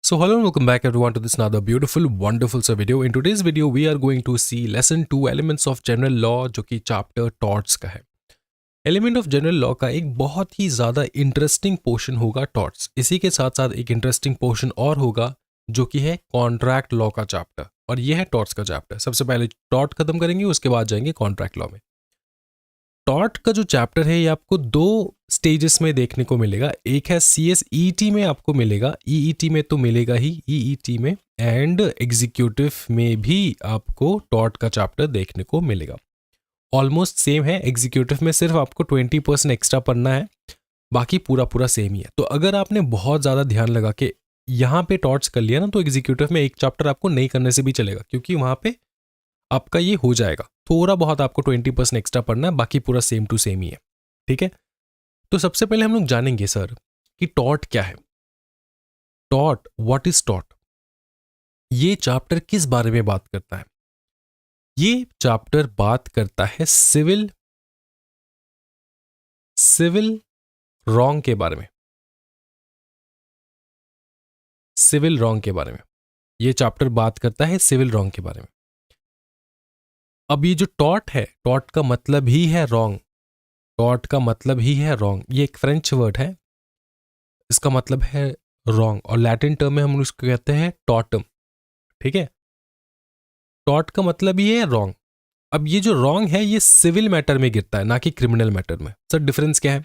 So hello and welcome back everyone to this another beautiful wonderful video. In today's video we are going to see lesson 2 elements of general law जो कि chapter torts का है. Element of general law का एक बहुत ही ज़्यादा interesting portion होगा torts. इसी के साथ साथ एक इंटरेस्टिंग पोर्शन और होगा जो कि है कॉन्ट्रैक्ट लॉ का चैप्टर, और ये है टॉर्ट्स का चैप्टर. सबसे पहले टॉर्ट खत्म करेंगे, उसके बाद जाएंगे कॉन्ट्रैक्ट लॉ में. टॉर्ट का जो चैप्टर है ये आपको दो स्टेजेस में देखने को मिलेगा. एक है CSET में आपको मिलेगा, EET में तो मिलेगा ही, EET में एंड एग्जीक्यूटिव में भी आपको टॉर्ट का चैप्टर देखने को मिलेगा. ऑलमोस्ट सेम है. एग्जीक्यूटिव में सिर्फ आपको 20% एक्स्ट्रा पढ़ना है, बाकी पूरा सेम ही है. तो अगर आपने बहुत ज़्यादा ध्यान लगा के यहाँ पे टॉर्ट्स कर लिया ना, तो एग्जीक्यूटिव में एक चैप्टर आपको नहीं करने से भी चलेगा, क्योंकि वहाँ पे आपका ये हो जाएगा. थोड़ा बहुत आपको 20% एक्स्ट्रा पढ़ना है, बाकी पूरा सेम टू सेम ही है. ठीक है, तो सबसे पहले हम लोग जानेंगे सर कि टॉर्ट क्या है. Tort, what is tort? ये चैप्टर किस बारे में बात करता है? ये चैप्टर बात करता है सिविल रॉन्ग के बारे में. सिविल रॉन्ग के बारे में ये चैप्टर बात करता है, सिविल रॉन्ग के बारे में. अब ये जो टॉर्ट है, टॉर्ट का मतलब ही है रॉन्ग. टॉर्ट का मतलब ही है रॉन्ग. ये एक फ्रेंच वर्ड है, इसका मतलब है रॉन्ग, और लैटिन टर्म में हम उसको कहते हैं टॉर्टम. ठीक है, टॉर्ट का मतलब ही है रॉन्ग. अब ये जो रॉन्ग है ये सिविल मैटर में गिरता है, ना कि क्रिमिनल मैटर में. सर डिफरेंस क्या है?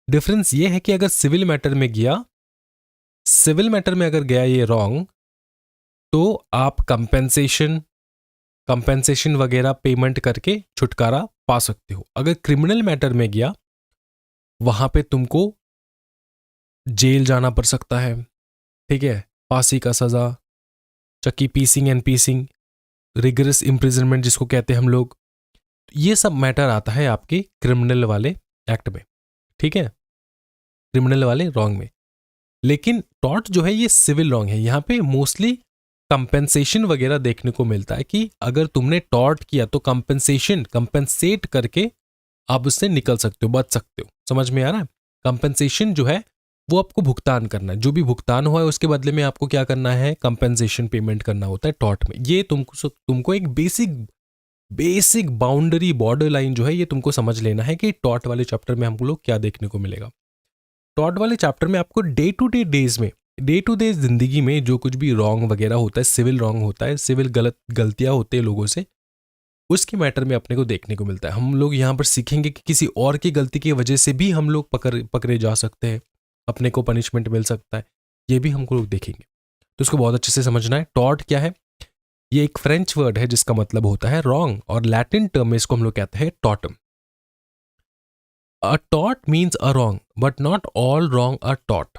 डिफरेंस ये है कि अगर सिविल मैटर में गया, सिविल मैटर में अगर गया ये रॉन्ग, तो आप कंपेंसेशन वगैरह पेमेंट करके छुटकारा पा सकते हो. अगर क्रिमिनल मैटर में गया, वहां पे तुमको जेल जाना पड़ सकता है. ठीक है, फांसी का सजा, चक्की पीसिंग एंड पीसिंग, रिगरस इम्प्रिजनमेंट जिसको कहते हैं हम लोग, ये सब मैटर आता है आपके क्रिमिनल वाले एक्ट में. ठीक है, क्रिमिनल वाले रॉन्ग में. लेकिन टॉर्ट जो है ये सिविल रॉन्ग है. यहाँ पे मोस्टली कंपेंसेशन वगैरह देखने को मिलता है कि अगर तुमने टॉर्ट किया तो कंपेंसेट करके आप उससे निकल सकते हो, बच सकते हो. समझ में आ रहा है? कंपेंसेशन जो है वो आपको भुगतान करना है. जो भी भुगतान हुआ है उसके बदले में आपको क्या करना है? कंपेंसेशन पेमेंट करना होता है टॉर्ट में. ये तुमको एक बेसिक बाउंड्री, बॉर्डर लाइन जो है ये तुमको समझ लेना है कि टॉर्ट वाले चैप्टर में हम लोग क्या देखने को मिलेगा. टॉर्ट वाले चैप्टर में आपको डे टू डे जिंदगी में जो कुछ भी रॉन्ग वगैरह होता है, सिविल रॉन्ग होता है, सिविल गलतियां होते हैं लोगों से, उसके मैटर में अपने को देखने को मिलता है. हम लोग यहाँ पर सीखेंगे कि किसी और की गलती की वजह से भी हम लोग पकड़े जा सकते हैं, अपने को पनिशमेंट मिल सकता है. ये भी हमको लोग देखेंगे, तो उसको बहुत अच्छे से समझना है. टॉर्ट क्या है? ये एक फ्रेंच वर्ड है जिसका मतलब होता है रॉन्ग, और लैटिन टर्म में इसको हम लोग कहते हैं tortum. A tort means a wrong, but not all wrong are tort.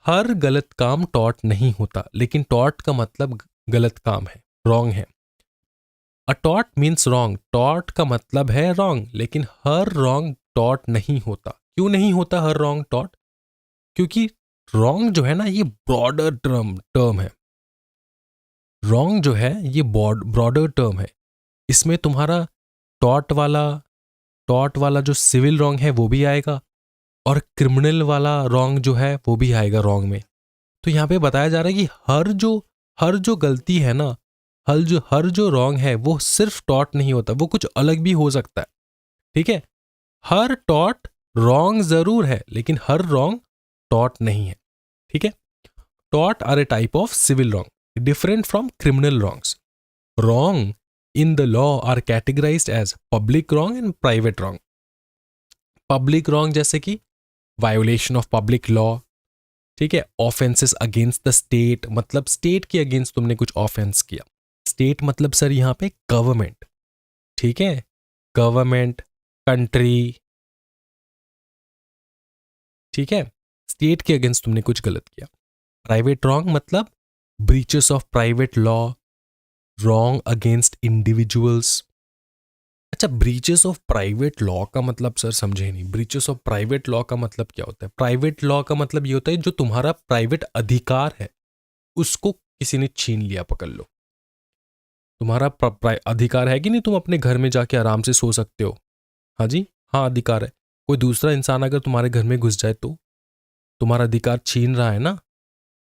हर गलत काम टॉर्ट नहीं होता, लेकिन टॉर्ट का मतलब गलत काम है, रॉन्ग है. अ टॉर्ट मीन्स रॉन्ग, टॉर्ट का मतलब है रॉन्ग, लेकिन हर रॉन्ग टॉर्ट नहीं होता. क्यों नहीं होता हर रॉन्ग टॉर्ट? क्योंकि रॉन्ग जो है ना ये ब्रॉडर टर्म है. रॉन्ग जो है ये ब्रॉडर टर्म है. इसमें तुम्हारा टॉर्ट वाला जो सिविल रॉन्ग है वो भी आएगा, और क्रिमिनल वाला रॉन्ग जो है वो भी आएगा रॉन्ग में. तो यहाँ पे बताया जा रहा है कि हर जो गलती है ना, हर जो रॉन्ग है वो सिर्फ टॉर्ट नहीं होता, वो कुछ अलग भी हो सकता है. ठीक है, हर टॉर्ट रॉन्ग जरूर है, लेकिन हर रॉन्ग टॉर्ट नहीं है. ठीक है, tort are a type of civil wrong different from criminal wrongs. Wrong in the law are categorised as public wrong and private wrong. Public wrong जैसे कि वायोलेशन ऑफ पब्लिक लॉ. ठीक है, offences against the state, मतलब state के against तुमने कुछ offence किया. State मतलब सर यहाँ पे गवर्नमेंट. ठीक है, गवर्नमेंट, कंट्री. ठीक है, स्टेट के अगेंस्ट तुमने कुछ गलत किया. प्राइवेट रॉन्ग मतलब breaches of private law, wrong against individuals. अच्छा, ब्रीचेस ऑफ प्राइवेट लॉ का मतलब सर समझे नहीं. ब्रीचेस ऑफ प्राइवेट लॉ का मतलब क्या होता है? प्राइवेट लॉ का मतलब ये होता है जो तुम्हारा प्राइवेट अधिकार है उसको किसी ने छीन लिया, पकड़ लो. तुम्हारा अधिकार है कि नहीं, तुम अपने घर में जाके आराम से सो सकते हो. हाँ जी, हाँ अधिकार है. कोई दूसरा इंसान अगर तुम्हारे घर में घुस जाए तो तुम्हारा अधिकार छीन रहा है ना,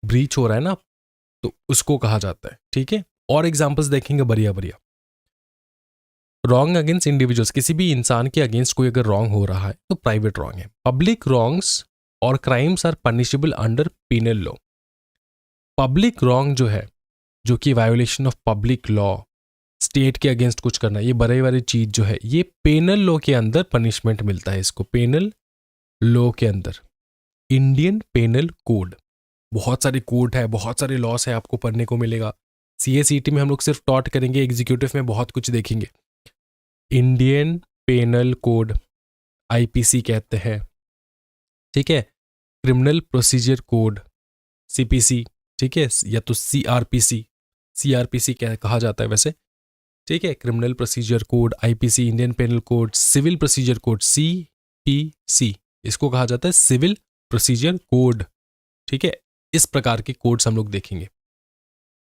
ब्रीच हो रहा है ना, तो उसको कहा जाता है। ठीक है, और एग्जांपल्स देखेंगे बढ़िया बढ़िया। रॉन्ग अगेंस्ट इंडिविजुअल्स, किसी भी इंसान के अगेंस्ट कोई अगर रॉन्ग हो रहा है तो प्राइवेट रॉन्ग है। पब्लिक रॉन्ग्स और crimes are punishable under penal law. Public wrong जो है, जो कि violation of public law, state के अगेंस्ट कुछ करना, ये बड़े वाली चीज जो है, ये पेनल लॉ के अंदर पनिशमेंट मिलता है इसको, पेनल लॉ के अंदर। इंडियन पेनल कोड, बहुत सारे कोड है, बहुत सारे लॉस है, आपको पढ़ने को मिलेगा। सीएसईटी में हम लोग सिर्फ टॉट करेंगे, एग्जीक्यूटिव में बहुत कुछ देखेंगे। इंडियन पेनल कोड, आईपीसी कहते हैं। ठीक है, क्रिमिनल प्रोसीजर कोड, सीपीसी। ठीक है, या तो सीआरपीसी, सीआरपीसी क्या कहा जाता है वैसे। ठीक है, criminal procedure code, IPC, Indian penal code, civil procedure code, CPC, इसको कहा जाता है सिविल प्रोसीजर कोड। ठीक है, इस प्रकार के कोड्स हम लोग देखेंगे।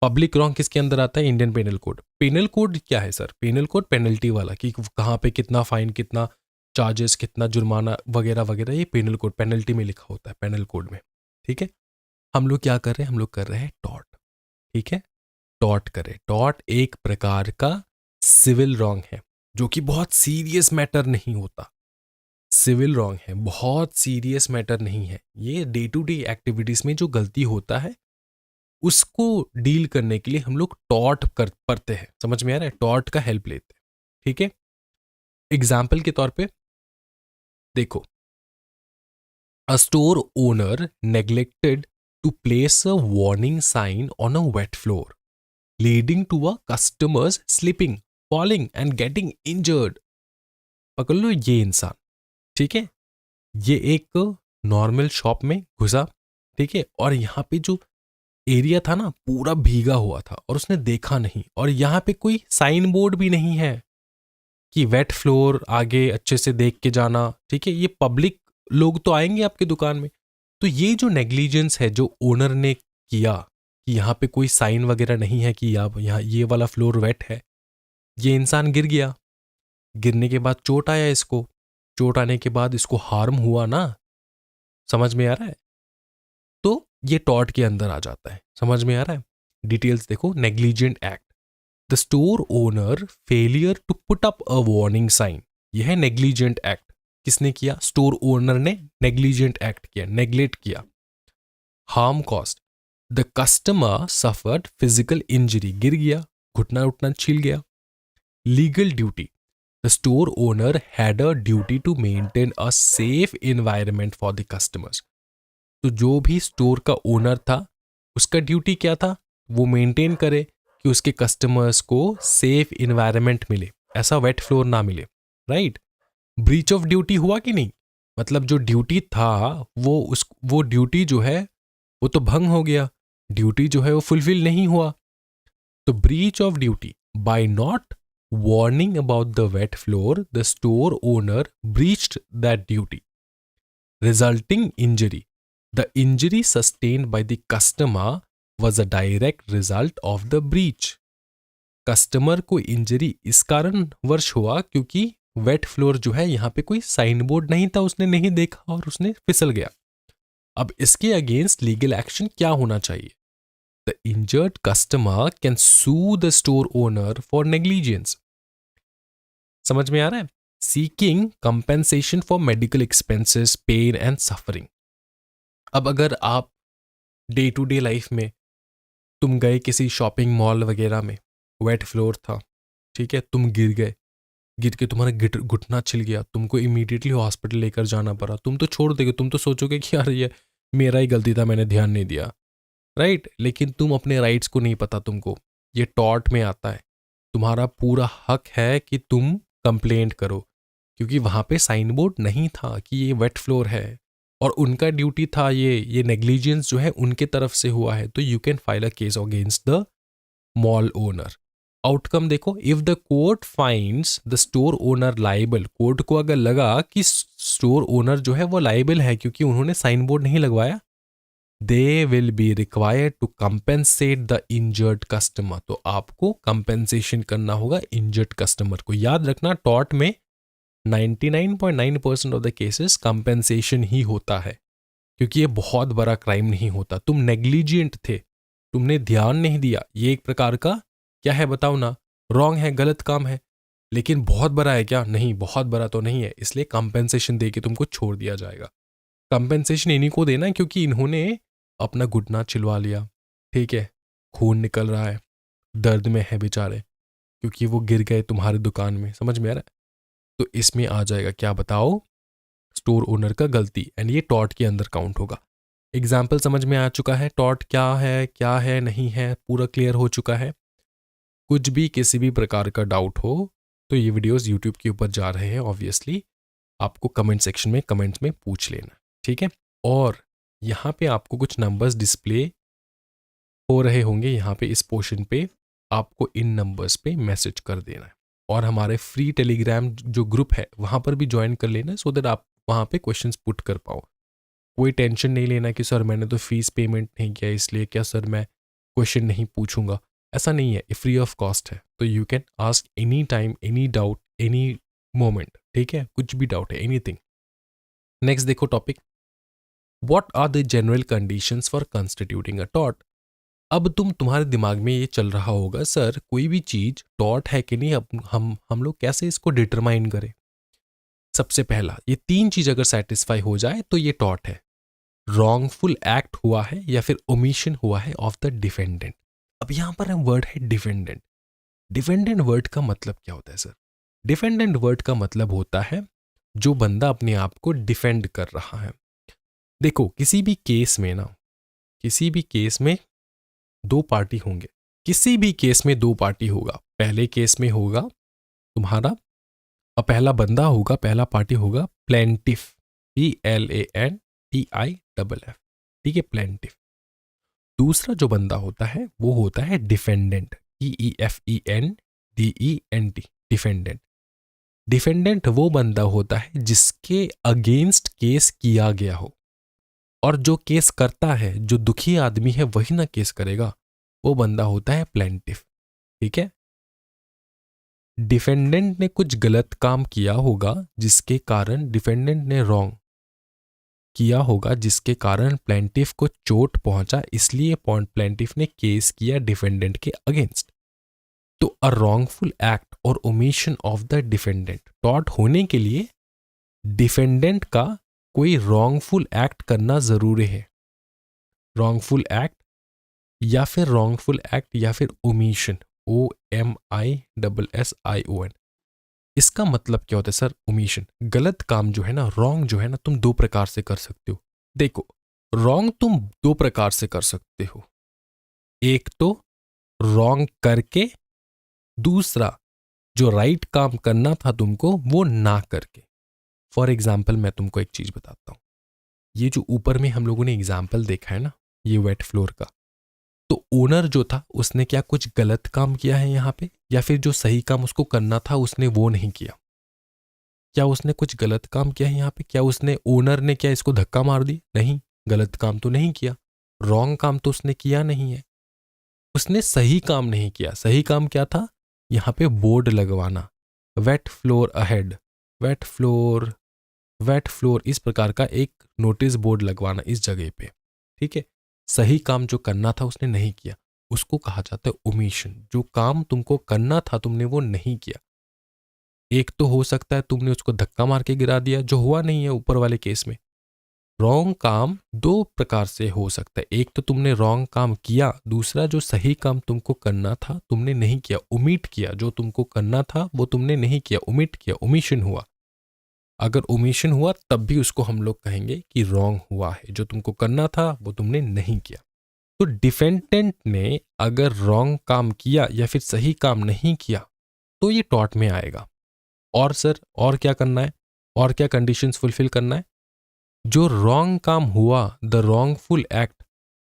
पब्लिक रॉन्ग किसके अंदर आता है? Indian penal code. Penal code क्या है सर? पेनल कोड पेनल्टी वाला, कि कहाँ पे कितना फाइन, कितना चार्जेस, कितना जुर्माना वगैरह वगैरह, ये पेनल कोड, पेनल्टी में लिखा होता है पेनल कोड में। ठीक है, हम लोग क्या कर रहे हैं? हम लोग कर रहे हैं टॉट। ठीक है, टॉट करें। टॉट एक प्रकार का सिविल रॉन्ग है, जो कि बहुत सीरियस मैटर नहीं होता। सिविल रॉन्ग है, बहुत सीरियस मैटर नहीं है। ये डे टू डे एक्टिविटीज में जो गलती होता है उसको डील करने के लिए हम लोग टॉट कर पढ़ते हैं। समझ में आ रहा है? टॉट का हेल्प लेते हैं। ठीक है, एग्जाम्पल के तौर पे देखो, a store owner neglected to place a warning sign on a wet floor, leading to a customers slipping, falling and getting injured. पकड़ लो ये इंसान। ठीक है, ये एक नॉर्मल शॉप में घुसा। ठीक है, और यहाँ पे जो एरिया था ना पूरा भीगा हुआ था और उसने देखा नहीं, और यहाँ पे कोई साइन बोर्ड भी नहीं है कि वेट फ्लोर, आगे अच्छे से देख के जाना। ठीक है, ये पब्लिक लोग तो आएंगे आपकी दुकान में। तो ये जो नेग्लिजेंस है जो ओनर ने किया, कि यहाँ पे कोई साइन वगैरह नहीं है कि यहाँ ये वाला फ्लोर वेट है, ये इंसान गिर गया। गिरने के बाद चोट आया इसको, चोट आने के बाद इसको हार्म हुआ ना। समझ में आ रहा है? तो ये टॉट के अंदर आ जाता है। समझ में आ रहा है? डिटेल्स देखो। Negligent act, the store owner failure to put up a warning sign, यह है नेग्लिजेंट एक्ट। किसने किया? स्टोर ओनर ने नेग्लिजेंट एक्ट किया, नेग्लेक्ट किया। Harm cost, the customer suffered physical injury, गिर गया, घुटना उठना छिल गया। Legal duty, the store owner had a duty to maintain a safe environment for the customers. तो जो भी स्टोर का ओनर था उसका ड्यूटी क्या था? वो मेंटेन करे कि उसके कस्टमर्स को सेफ एनवायरनमेंट मिले, ऐसा वेट फ्लोर ना मिले। राइट? ब्रीच ऑफ ड्यूटी हुआ कि नहीं? मतलब जो ड्यूटी था वो ड्यूटी जो है वो तो भंग हो गया, ड्यूटी जो है वो फुलफिल नहीं हुआ। तो breach of duty, by not warning about the wet floor the store owner breached that duty, resulting injury, the injury sustained by the customer was a direct result of the breach. Customer को injury इस कारण वर्ष हुआ क्योंकि wait floor जो है यहाँ पे कोई साइन बोर्ड नहीं था, उसने नहीं देखा और उसने फिसल गया। अब इसके अगेंस्ट लीगल एक्शन क्या होना चाहिए? The injured customer can sue the store owner for negligence. समझ में आ रहा है? Seeking compensation for medical expenses, pain and suffering. अब अगर आप डे टू डे लाइफ में तुम गए किसी शॉपिंग मॉल वगैरह में, वेट फ्लोर था, ठीक है, तुम गिर गए, गिर के तुम्हारा घुटना छिल गया, तुमको इमीडिएटली हॉस्पिटल लेकर जाना पड़ा। तुम तो छोड़ दोगे, तुम तो सोचोगे कि यार ये मेरा ही गलती था, मैंने ध्यान नहीं दिया। राइट? लेकिन तुम अपने राइट्स को नहीं पता तुमको, ये टॉर्ट में आता है। तुम्हारा पूरा हक है कि तुम कंप्लेंट करो, क्योंकि वहाँ पे साइन बोर्ड नहीं था कि ये वेट फ्लोर है और उनका ड्यूटी था, ये नेग्लिजेंस जो है उनके तरफ से हुआ है। तो you can file a case against the mall owner. Outcome देखो, if the court finds the store owner liable, court को अगर लगा कि स्टोर ओनर जो है वो लाइबल है क्योंकि उन्होंने साइन बोर्ड नहीं लगवाया, they will be required to compensate the injured customer. तो आपको कंपेंसेशन करना होगा इंजर्ड कस्टमर को। याद रखना, टॉर्ट में 99.9% ऑफ द केसेस कंपेंसेशन ही होता है। क्योंकि ये बहुत बड़ा क्राइम नहीं होता, तुम नेग्लिजेंट थे, तुमने ध्यान नहीं दिया, ये एक प्रकार का क्या है बताओ ना, रॉन्ग है, गलत काम है। लेकिन बहुत बड़ा है क्या? नहीं, बहुत बड़ा तो नहीं है, इसलिए कंपेंसेशन दे के तुमको छोड़ दिया जाएगा। कंपेंसेशन इन्हीं को देना है क्योंकि इन्होंने अपना घुटना छिलवा लिया, ठीक है, खून निकल रहा है, दर्द में है बेचारे, क्योंकि वो गिर गए तुम्हारी दुकान में, समझ में आ रहा है? तो इसमें आ जाएगा क्या बताओ, स्टोर ओनर का गलती, एंड ये टॉर्ट के अंदर काउंट होगा। एग्जाम्पल समझ में आ चुका है, टॉर्ट क्या है नहीं है, पूरा क्लियर हो चुका है। कुछ भी किसी भी प्रकार का डाउट हो तो ये वीडियोस यूट्यूब के ऊपर जा रहे हैं, ऑब्वियसली आपको कमेंट सेक्शन में कमेंट्स में पूछ लेना, ठीक है। और यहाँ पे आपको कुछ नंबर्स डिस्प्ले हो रहे होंगे, यहाँ पे इस पोर्शन पे आपको इन नंबर्स पे मैसेज कर देना है, और हमारे फ्री टेलीग्राम जो ग्रुप है वहाँ पर भी ज्वाइन कर लेना, सो दैट आप वहाँ पे क्वेश्चंस पुट कर पाओ। कोई टेंशन नहीं लेना कि सर मैंने तो फीस पेमेंट नहीं किया इसलिए क्या सर मैं क्वेश्चन नहीं पूछूंगा, ऐसा नहीं है, ये फ्री ऑफ कॉस्ट है। तो you can ask any time, any doubt, any moment, ठीक है, कुछ भी डाउट है, एनीथिंग। नेक्स्ट देखो topic, what are the general conditions for constituting a tort. अब तुम्हारे दिमाग में ये चल रहा होगा, सर कोई भी चीज टॉर्ट है कि नहीं, अब हम लोग कैसे इसको डिटरमाइन करें। सबसे पहला, ये तीन चीज अगर सेटिस्फाई हो जाए तो ये टॉर्ट है। रॉन्गफुल एक्ट हुआ है या फिर ओमिशन हुआ है ऑफ द डिफेंडेंट। अब यहां पर वर्ड है डिफेंडेंट। डिफेंडेंट वर्ड का मतलब क्या होता है सर? डिफेंडेंट वर्ड का मतलब होता है जो बंदा अपने आप को डिफेंड कर रहा है। देखो किसी भी केस में ना, किसी भी केस में दो पार्टी होंगे, किसी भी केस में दो पार्टी होगा। पहले केस में होगा तुम्हारा, पहला बंदा होगा, पहला पार्टी होगा प्लेंटिफ, PLANTIFF, ठीक है, प्लेंटिफ। दूसरा जो बंदा होता है वो होता है डिफेंडेंट, DEFENDENT, डिफेंडेंट। डिफेंडेंट वो बंदा होता है जिसके अगेंस्ट केस किया गया हो, और जो केस करता है, जो दुखी आदमी है वही ना केस करेगा, वो बंदा होता है प्लेंटिफ, ठीक है। डिफेंडेंट ने कुछ गलत काम किया होगा जिसके कारण, डिफेंडेंट ने रॉन्ग किया होगा जिसके कारण प्लेंटिफ को चोट पहुंचा, इसलिए प्लेंटिफ ने केस किया डिफेंडेंट के अगेंस्ट। तो अ रॉन्गफुल एक्ट और omission of the defendant, tort होने के लिए डिफेंडेंट का कोई रॉन्गफुल एक्ट करना जरूरी है। रॉन्गफुल एक्ट या फिर रॉन्गफुल एक्ट या फिर ओमिशन, OMISSION। इसका मतलब क्या होता है सर? ओमिशन, गलत काम जो है ना, रॉन्ग जो है ना, तुम दो प्रकार से कर सकते हो। देखो रॉन्ग तुम दो प्रकार से कर सकते हो, एक तो रॉन्ग करके, दूसरा जो राइट काम करना था तुमको वो ना करके। फॉर एग्जाम्पल मैं तुमको एक चीज बताता हूं, ये जो ऊपर में हम लोगों ने एग्जाम्पल देखा है ना, ये वेट फ्लोर का, तो ओनर जो था उसने क्या कुछ गलत काम किया है यहाँ पे, या फिर जो सही काम उसको करना था उसने वो नहीं किया? क्या उसने कुछ गलत काम किया है यहाँ पे? क्या उसने, ओनर ने क्या इसको धक्का मार दी? नहीं, गलत काम तो नहीं किया, रॉन्ग काम तो उसने किया नहीं है। उसने सही काम नहीं किया। सही काम क्या था? यहाँ पे बोर्ड लगवाना, wait floor ahead, wait floor, wait floor, इस प्रकार का एक नोटिस बोर्ड लगवाना इस जगह पे, ठीक है। सही काम जो करना था उसने नहीं किया, उसको कहा जाता है ओमिशन। जो काम तुमको करना था तुमने वो नहीं किया। एक तो हो सकता है तुमने उसको धक्का मार के गिरा दिया, जो हुआ नहीं है ऊपर वाले केस में। रॉन्ग काम दो प्रकार से हो सकता है, एक तो तुमने रॉन्ग काम किया, दूसरा जो सही काम तुमको करना था तुमने नहीं किया, ओमिट किया, जो तुमको करना था वो तुमने नहीं किया, ओमिट किया, ओमिशन हुआ। अगर ओमिशन हुआ तब भी उसको हम लोग कहेंगे कि रॉन्ग हुआ है, जो तुमको करना था वो तुमने नहीं किया। तो डिफेंडेंट ने अगर रॉन्ग काम किया या फिर सही काम नहीं किया तो ये टॉर्ट में आएगा। और सर और क्या करना है, और क्या कंडीशंस फुलफिल करना है? जो रॉन्ग काम हुआ, the wrongful act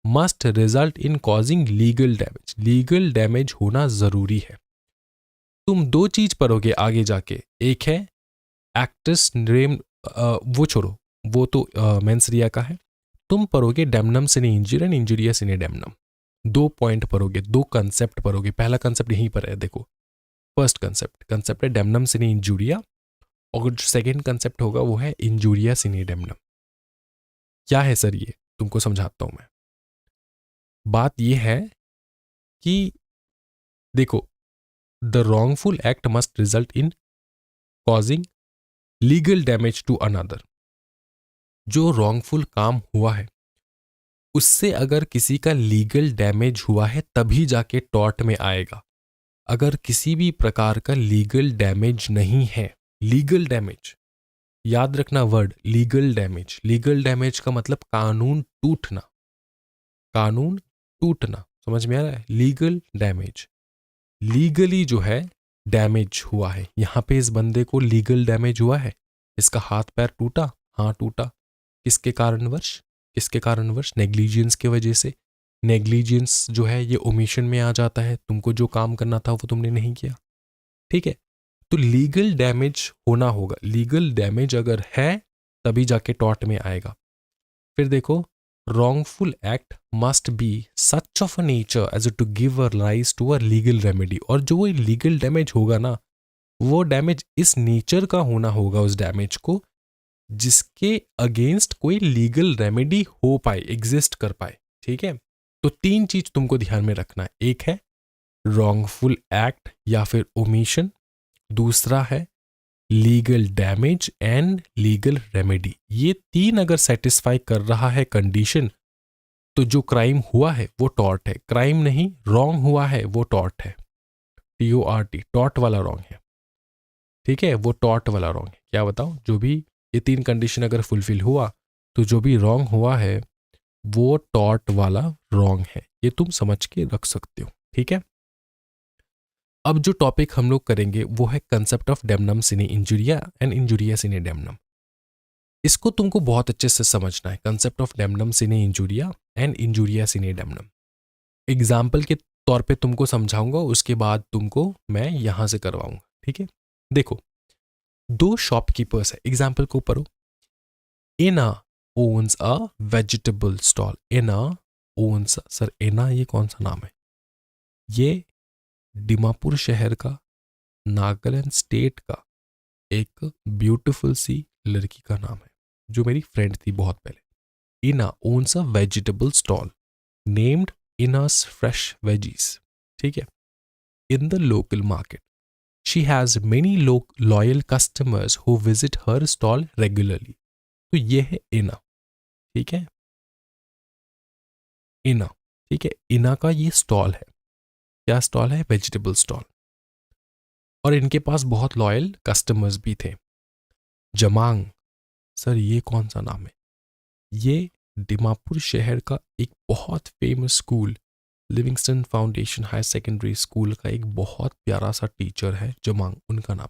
must result in causing legal damage, legal damage होना जरूरी है। तुम दो चीज पढ़ोगे आगे जाके, एक है एक्टस रेम, वो छोड़ो, वो तो मेंस रिया का है। तुम पढ़ोगे damnum sine injuria and injuria sine damnum. दो पॉइंट पढ़ोगे, दो कंसेप्ट पढ़ोगे। पहला कंसेप्ट यहीं पर है, देखो फर्स्ट कंसेप्ट है डैमनम सिने इंजुरिया, और जो सेकेंड कंसेप्ट होगा वो है इंजुरिया सिने डैमनम। क्या है सर ये, तुमको समझाता हूं मैं। बात ये है कि देखो, the wrongful act must result in causing legal damage to another. जो रॉन्गफुल काम हुआ है उससे अगर किसी का लीगल डैमेज हुआ है तभी जाके टॉर्ट में आएगा। अगर किसी भी प्रकार का लीगल डैमेज नहीं है, लीगल डैमेज, याद रखना word legal damage. Legal damage का मतलब कानून टूटना, कानून टूटना, समझ में आ रहा है? लीगल डैमेज, लीगली जो है डैमेज हुआ है। यहां पे इस बंदे को लीगल डैमेज हुआ है, इसका हाथ पैर टूटा, हाँ टूटा। किसके कारणवश? किसके कारणवश? नेग्लिजेंस के वजह से। नेग्लिजेंस जो है ये ओमिशन में आ जाता है, तुमको जो काम करना था वो तुमने नहीं किया, ठीक है? तो लीगल डैमेज होना होगा, लीगल डैमेज अगर है तभी जाके टॉर्ट में आएगा। फिर देखो, wrongful act must be such of a nature as to give a rise to a legal remedy। और जो वो लीगल डैमेज होगा ना, वो डैमेज इस नेचर का होना होगा उस डैमेज को जिसके अगेंस्ट कोई लीगल रेमेडी हो पाए, एग्जिस्ट कर पाए, ठीक है? तो तीन चीज तुमको ध्यान में रखना है। एक है wrongful एक्ट या फिर ओमिशन, दूसरा है legal damage and legal remedy. ये तीन अगर सेटिस्फाई कर रहा है कंडीशन, तो जो क्राइम हुआ है वो टॉर्ट है। क्राइम नहीं, रॉन्ग हुआ है वो टॉर्ट है। TORT, टॉर्ट वाला रॉन्ग है, ठीक है? वो टॉर्ट वाला रॉन्ग है। क्या बताओ? जो भी ये तीन कंडीशन अगर फुलफिल हुआ तो जो भी रॉन्ग हुआ है वो टॉर्ट वाला रॉन्ग है। ये तुम समझ के रख सकते हो, ठीक है? अब जो टॉपिक हम लोग करेंगे वो है concept of damnum sine injuria and injuria sine damnum. इसको तुमको बहुत अच्छे से समझना है, concept of damnum sine injuria and injuria sine damnum. Example के तौर पे तुमको समझाऊंगा, उसके बाद तुमको मैं यहां से करवाऊंगा, ठीक है? देखो, दो शॉपकीपर्स है, एग्जाम्पल को पढ़ो। Ena owns a vegetable stall. Ena owns, sir Ena ये कौन सा नाम है? ये डिमापुर शहर का, नागालैंड स्टेट का एक ब्यूटीफुल सी लड़की का नाम है जो मेरी फ्रेंड थी बहुत पहले। Ina owns a vegetable stall named Ina's fresh veggies, ठीक है, in the local market. She has many loyal customers who visit her stall regularly. तो ये है इना, ठीक है? इना, ठीक है? इना का ये स्टॉल है। क्या स्टॉल है? Vegetable stall. और इनके पास बहुत लॉयल कस्टमर्स भी थे। जमांग, सर ये कौन सा नाम है? ये दिमापुर शहर का एक बहुत famous school, Livingston foundation higher secondary school का एक बहुत प्यारा सा टीचर है जमांग, उनका नाम।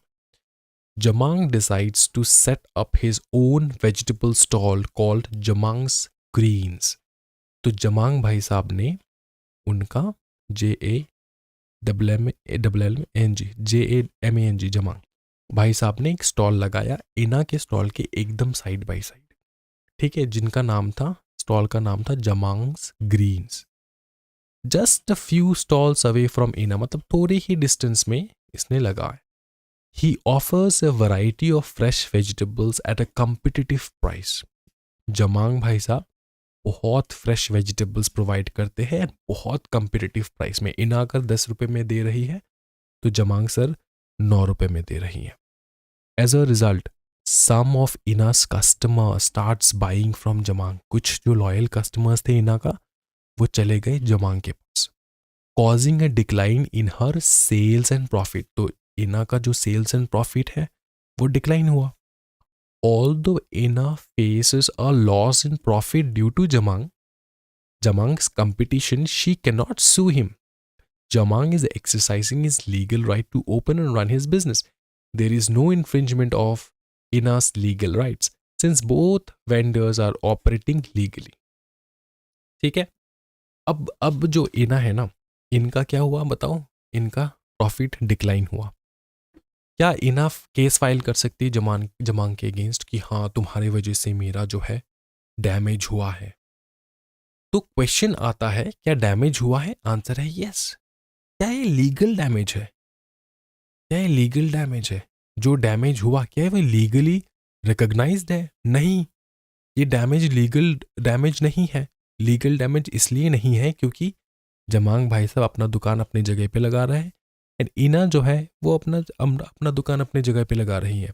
Jamang decides to set up his own vegetable stall called Jamang's greens. तो जमांग भाई साहब ने उनका JAMMANG जमांग भाई साहब ने एक स्टॉल लगाया इना के स्टॉल के एकदम साइड बाय साइड, ठीक है? जिनका नाम था, स्टॉल का नाम था Jamang's greens. Just a few stalls away from Ina, मतलब थोड़े ही डिस्टेंस में इसने लगाया। He offers a variety of fresh vegetables at a competitive price. Jamang भाई साहब बहुत फ्रेश वेजिटेबल्स प्रोवाइड करते हैं बहुत कॉम्पिटिटिव प्राइस में। इना अगर 10 रुपए में दे रही है तो जमांग सर 9 रुपए में दे रही है। As a result some of Ina's customer starts buying from Jamang. कुछ जो लॉयल कस्टमर्स थे इना का वो चले गए जमांग के पास, causing a decline in her sales and profit. तो इना का जो सेल्स एंड प्रॉफिट है वो डिक्लाइन हुआ। Although Ina faces a loss in profit due to Jamang's competition, she cannot sue him. Jamang is exercising his legal right to open and run his business. There is no infringement of Ina's legal rights since both vendors are operating legally. ठीक है? अब जो इना है ना, इनका क्या हुआ बताओ? इनका प्रॉफिट डिक्लाइन हुआ। क्या इनफ केस फाइल कर सकती है जमांग के अगेंस्ट कि हाँ तुम्हारी वजह से मेरा जो है डैमेज हुआ है? तो क्वेश्चन आता है क्या डैमेज हुआ है? आंसर है यस। क्या ये लीगल डैमेज है? क्या ये लीगल डैमेज है? जो डैमेज हुआ क्या है वो लीगली रिकॉग्नाइज्ड है? नहीं। ये डैमेज लीगल डैमेज नहीं है। लीगल डैमेज इसलिए नहीं है क्योंकि जमांग भाई साहब अपना दुकान अपनी जगह पे लगा रहे हैं एंड इना जो है वो अपना दुकान अपनी जगह पे लगा रही है।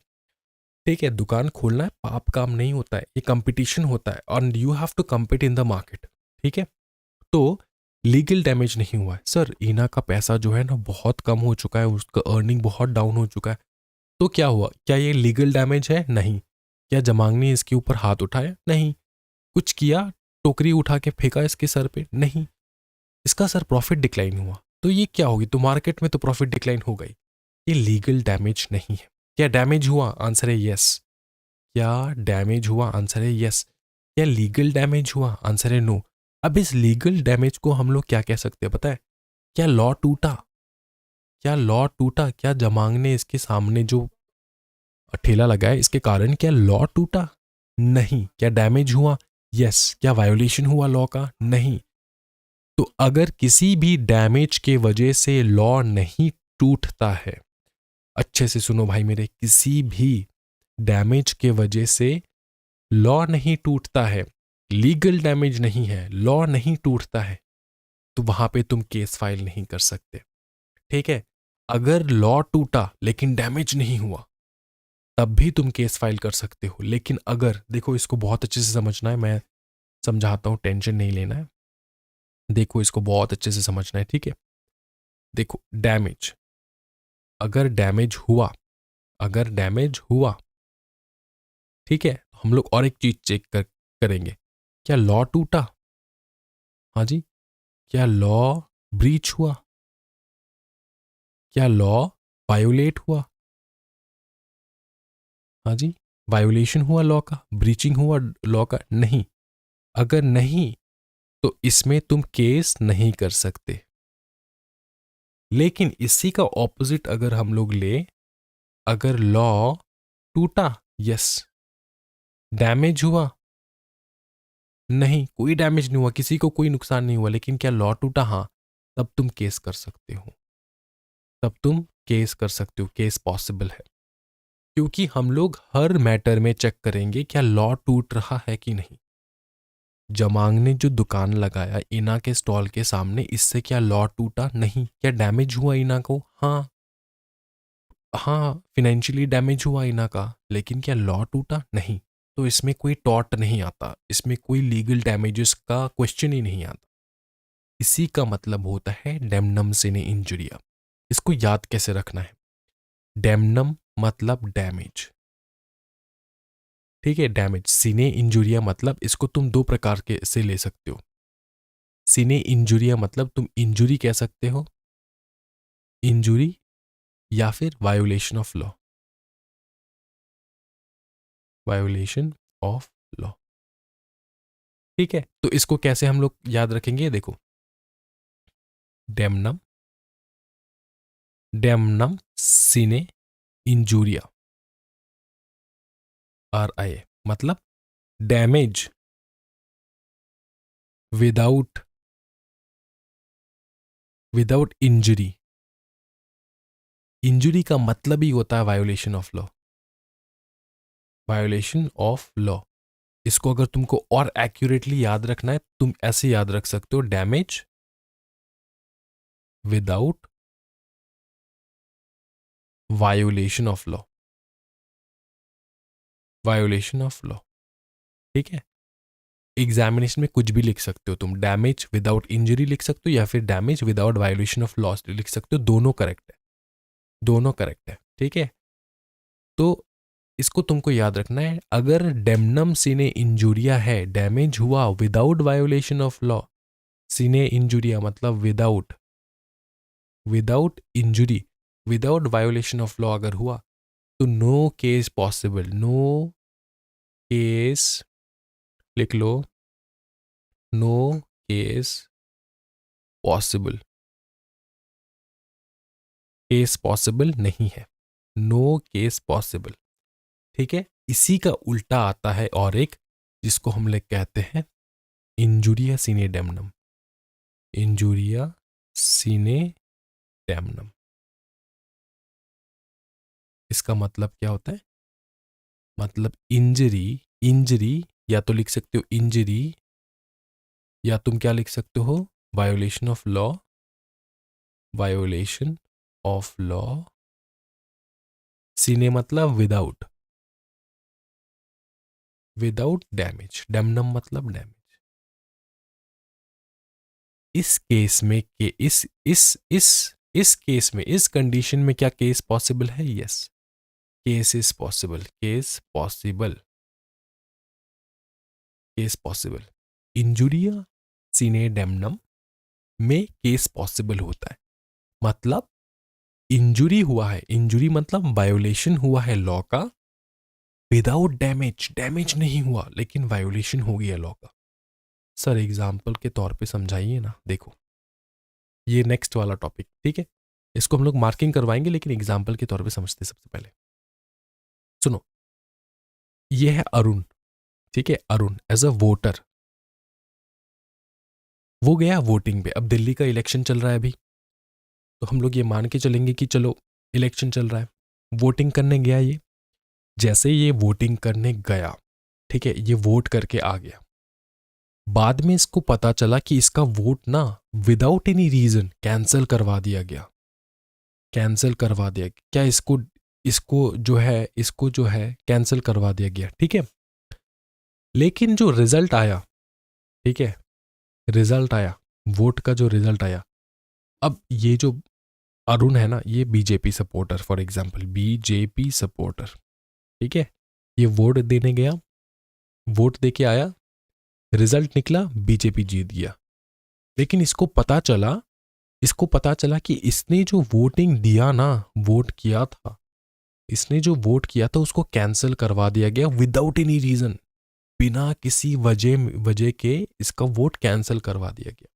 ठीक है, दुकान खोलना है पाप काम नहीं होता है, ये कंपटीशन होता है और you have to compete in the market. ठीक है, तो लीगल डैमेज नहीं हुआ है। सर इना का पैसा जो है ना बहुत कम हो चुका है, उसका अर्निंग बहुत डाउन हो चुका है, तो क्या हुआ? क्या ये लीगल डैमेज है? नहीं। क्या जमांग ने इसके ऊपर हाथ उठाया? नहीं। कुछ किया, टोकरी उठा के फेंका इसके सर पे? नहीं। इसका सर प्रॉफिट डिक्लाइन हुआ, तो ये क्या होगी? तो मार्केट में तो प्रॉफिट डिक्लाइन हो गई। ये लीगल डैमेज नहीं है। क्या डैमेज हुआ? आंसर है यस। क्या डैमेज हुआ? आंसर है यस। क्या लीगल डैमेज हुआ? आंसर है नो। अब इस लीगल डैमेज को हम लोग क्या कह सकते हैं पता है? क्या लॉ टूटा? क्या लॉ टूटा? क्या जमांग ने इसके सामने जो ठेला लगाया इसके कारण क्या लॉ टूटा? नहीं। क्या डैमेज हुआ? यस। क्या वायोलेशन हुआ लॉ का? नहीं। तो अगर किसी भी डैमेज के वजह से लॉ नहीं टूटता है, अच्छे से सुनो भाई मेरे, किसी भी डैमेज के वजह से लॉ नहीं टूटता है, लीगल डैमेज नहीं है, लॉ नहीं टूटता है, तो वहां पे तुम केस फाइल नहीं कर सकते। ठीक है, अगर लॉ टूटा लेकिन डैमेज नहीं हुआ तब भी तुम केस फाइल कर सकते हो। लेकिन अगर, देखो इसको बहुत अच्छे से समझना है, मैं समझाता हूं, टेंशन नहीं लेना है। देखो इसको बहुत अच्छे से समझना है, ठीक है? देखो डैमेज, अगर डैमेज हुआ, अगर डैमेज हुआ, ठीक है, हम लोग और एक चीज करेंगे। क्या लॉ टूटा? हाँ जी। क्या लॉ ब्रीच हुआ? क्या लॉ वायोलेट हुआ? हाँ जी। वायोलेशन हुआ लॉ का, ब्रीचिंग हुआ लॉ का? नहीं। अगर नहीं तो इसमें तुम केस नहीं कर सकते। लेकिन इसी का ऑपोजिट अगर हम लोग ले, अगर लॉ टूटा, यस। डैमेज हुआ? नहीं, कोई डैमेज नहीं हुआ, किसी को कोई नुकसान नहीं हुआ, लेकिन क्या लॉ टूटा? हाँ, तब तुम केस कर सकते हो, तब तुम केस कर सकते हो, केस पॉसिबल है। क्योंकि हम लोग हर मैटर में चेक करेंगे क्या लॉ टूट रहा है कि नहीं। जमांग ने जो दुकान लगाया इना के स्टॉल के सामने, इससे क्या लॉ टूटा? नहीं। क्या डैमेज हुआ इना को? हाँ, हाँ, फाइनेंशियली डैमेज हुआ इना का, लेकिन क्या लॉ टूटा? नहीं। तो इसमें कोई टॉट नहीं आता, इसमें कोई लीगल डैमेजेस का क्वेश्चन ही नहीं आता। इसी का मतलब होता है डेमनम सिने इंजुरिया। इसको याद कैसे रखना है? डेमनम मतलब डैमेज, ठीक है? डैमेज, सिने इंजुरिया मतलब, इसको तुम दो प्रकार के से ले सकते हो। सिने इंजुरिया मतलब तुम इंजुरी कह सकते हो, इंजुरी, या फिर violation of law, violation of law. ठीक है, तो इसको कैसे हम लोग याद रखेंगे? देखो, डेमनम, डेमनम सिने इंजुरिया, आर आई, मतलब damage without, without injury. Injury का मतलब ही होता है violation of law, violation of law. इसको अगर तुमको और एक्यूरेटली याद रखना है, तुम ऐसे याद रख सकते हो, damage without violation of law, violation of law. ठीक है, एग्जामिनेशन में कुछ भी लिख सकते हो तुम, डैमेज विदाउट इंजरी लिख सकते हो या फिर damage without violation of law लिख सकते हो, दोनों करेक्ट है, दोनों करेक्ट है। ठीक है, तो इसको तुमको याद रखना है, अगर डेमनम सिने इंजुरिया है, डैमेज हुआ without violation of law, sine injuria मतलब without, without injury, without violation of law अगर हुआ तो no case possible, no case, लिख लो, no case possible, case possible नहीं है, नो केस पॉसिबल। ठीक है, इसी का उल्टा आता है और एक, जिसको हम लोग कहते हैं इंजुरिया सीने डेमनम, इंजुरिया सीने डेमनम। इसका मतलब क्या होता है? मतलब इंजरी, इंजरी या तो लिख सकते हो इंजरी, या तुम क्या लिख सकते हो, violation of law, violation of law. Sine मतलब विदाउट, विदाउट डैमेज, डैमनम मतलब डैमेज। इस केस में के इस केस में, इस कंडीशन में क्या केस पॉसिबल है? Yes, case is possible, case possible, case possible. Injuria sine damnum में केस पॉसिबल होता है, मतलब इंजुरी हुआ है, इंजुरी मतलब वायोलेशन हुआ है लॉ का, विदाउट डैमेज, डैमेज नहीं हुआ लेकिन वायोलेशन हो गया लॉ का। सर एग्जाम्पल के तौर पे समझाइए ना। देखो ये नेक्स्ट वाला टॉपिक, ठीक है, इसको हम लोग मार्किंग करवाएंगे लेकिन एग्जाम्पल के तौर पे समझते हैं। सबसे पहले सुनो, ये है अरुण, ठीक है, अरुण एज अ वोटर, वो गया वोटिंग पे। अब दिल्ली का इलेक्शन चल रहा है अभी, तो हम लोग ये मान के चलेंगे कि चलो इलेक्शन चल रहा है, वोटिंग करने गया ये। जैसे ये वोटिंग करने गया, ठीक है, ये वोट करके आ गया, बाद में इसको पता चला कि इसका वोट ना विदाउट एनी रीजन कैंसिल करवा दिया गया, कैंसिल करवा दिया। क्या इसको इसको जो है कैंसिल करवा दिया गया, ठीक है। लेकिन जो रिजल्ट आया, ठीक है, रिजल्ट आया, वोट का जो रिजल्ट आया, अब ये जो अरुण है ना, ये BJP supporter, for example BJP supporter, ठीक है, ये वोट देने गया, वोट देके आया, रिजल्ट निकला बीजेपी जीत गया। लेकिन इसको पता चला कि इसने जो वोटिंग दिया ना, वोट किया था, इसने जो वोट किया था उसको कैंसिल करवा दिया गया विदाउट एनी रीजन, बिना किसी वजह के इसका वोट कैंसिल करवा दिया गया।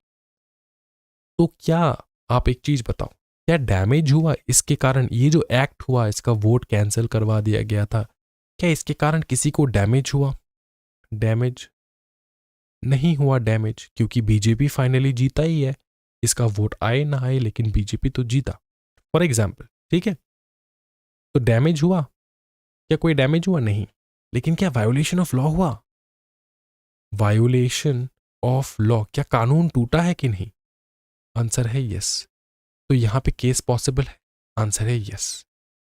तो क्या, आप एक चीज बताओ, क्या डैमेज हुआ इसके कारण? ये जो एक्ट हुआ, इसका वोट कैंसिल करवा दिया गया था, क्या इसके कारण किसी को डैमेज हुआ? डैमेज नहीं हुआ, डैमेज, क्योंकि बीजेपी फाइनली जीता ही है, इसका वोट आए ना आए लेकिन बीजेपी तो जीता, फॉर एग्जाम्पल, ठीक है। तो डैमेज हुआ, क्या कोई डैमेज हुआ? नहीं। लेकिन क्या वायोलेशन ऑफ लॉ हुआ? वायोलेशन ऑफ लॉ, क्या कानून टूटा है कि नहीं? आंसर है यस। तो यहां पे केस पॉसिबल है, आंसर है यस,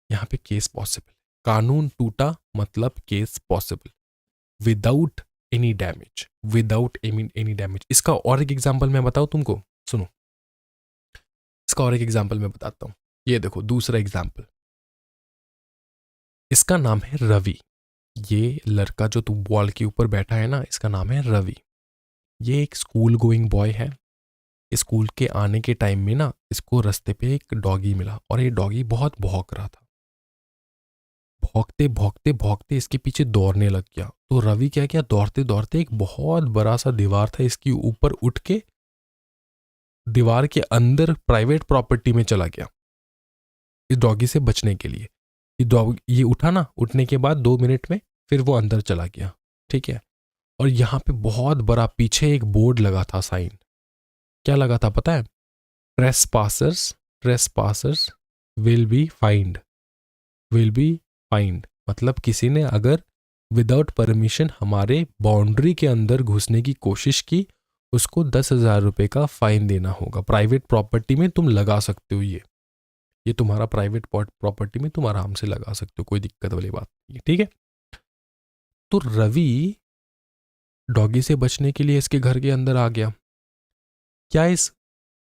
यहां पे केस पॉसिबल, कानून टूटा मतलब case possible, without any damage, without any damage. इसका और एक एग्जांपल मैं बताऊं तुमको, सुनो, इसका और एक एग्जांपल मैं बताता हूं। ये देखो दूसरा एग्जांपल, इसका नाम है रवि। ये लड़का जो तू बॉल के ऊपर बैठा है ना, इसका नाम है रवि। ये एक स्कूल गोइंग बॉय है। स्कूल के आने के टाइम में ना, इसको रास्ते पे एक डॉगी मिला और ये डॉगी बहुत भौंक रहा था। भौंकते भौंकते भौंकते इसके पीछे दौड़ने लग गया। तो रवि क्या किया, दौड़ते दौड़ते एक बहुत बड़ा सा दीवार था इसके ऊपर उठ के दीवार के अंदर प्राइवेट प्रॉपर्टी में चला गया इस डॉगी से बचने के लिए। ये उठा ना, उठने के बाद 2 मिनट में फिर वो अंदर चला गया, ठीक है। और यहाँ पे बहुत बड़ा पीछे एक बोर्ड लगा था, साइन, क्या लगा था पता है? Trespassers will be fined, will be fined, मतलब किसी ने अगर विदाउट परमिशन हमारे बाउंड्री के अंदर घुसने की कोशिश की, उसको 10,000 रुपये का फाइन देना होगा। प्राइवेट प्रॉपर्टी में तुम लगा सकते हो, ये तुम्हारा प्राइवेट प्रॉपर्टी में तुम आराम से लगा सकते हो, कोई दिक्कत वाली बात नहीं, ठीक है। तो रवि डॉगी से बचने के लिए इसके घर के अंदर आ गया। क्या इस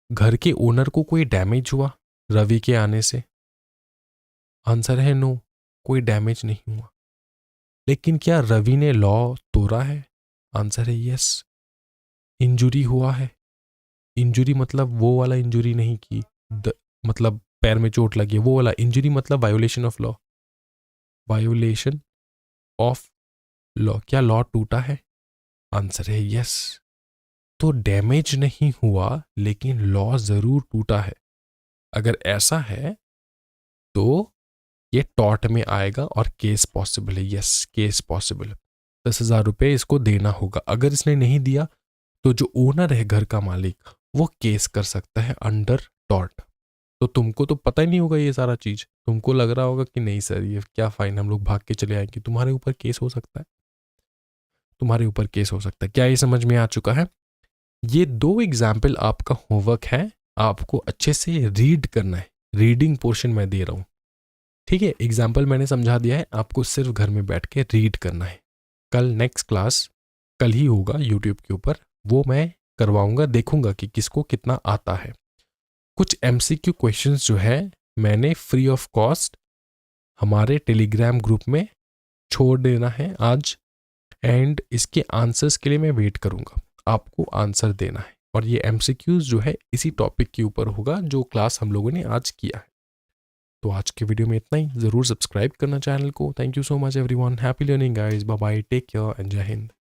घर के ओनर को कोई डैमेज हुआ रवि के आने से? आंसर है नो, कोई डैमेज नहीं हुआ। लेकिन क्या रवि ने लॉ तोड़ा है? आंसर है यस, इंजुरी हुआ है। इंजुरी मतलब वो वाला इंजुरी नहीं की, मतलब पैर में चोट लगी है वो वाला इंजुरी, मतलब violation of law, violation of law. क्या लॉ टूटा है? आंसर है यस। तो डैमेज नहीं हुआ लेकिन लॉ जरूर टूटा है। अगर ऐसा है तो ये टॉर्ट में आएगा और केस पॉसिबल है, यस केस पॉसिबल। 10,000 रुपये इसको देना होगा। अगर इसने नहीं दिया तो जो ओनर है घर का मालिक, वो केस कर सकता है अंडर टॉर्ट। तो तुमको तो पता ही नहीं होगा ये सारा चीज, तुमको लग रहा होगा कि नहीं सर ये क्या फाइन, हम लोग भाग के चले आएंगे, तुम्हारे ऊपर केस हो सकता है। तुम्हारे ऊपर केस हो सकता है। क्या ये समझ में आ चुका है? ये 2 एग्जाम्पल आपका होमवर्क है, आपको अच्छे से रीड करना है। रीडिंग पोर्शन मैं दे रहा हूँ, ठीक है? एग्जाम्पल मैंने समझा दिया है, आपको सिर्फ घर में बैठ के रीड करना है। कल नेक्स्ट क्लास कल ही होगा यूट्यूब के ऊपर, वो मैं करवाऊंगा, देखूंगा कि किसको कितना आता है। कुछ MCQ क्वेश्चंस जो है मैंने फ्री ऑफ कॉस्ट हमारे टेलीग्राम ग्रुप में छोड़ देना है आज, एंड इसके आंसर्स के लिए मैं वेट करूंगा, आपको आंसर देना है। और ये MCQs जो है इसी टॉपिक के ऊपर होगा जो क्लास हम लोगों ने आज किया है। तो आज के वीडियो में इतना ही। ज़रूर सब्सक्राइब करना चैनल को। Thank you so much everyone. Happy learning guys, bye bye, take care and Jai Hind.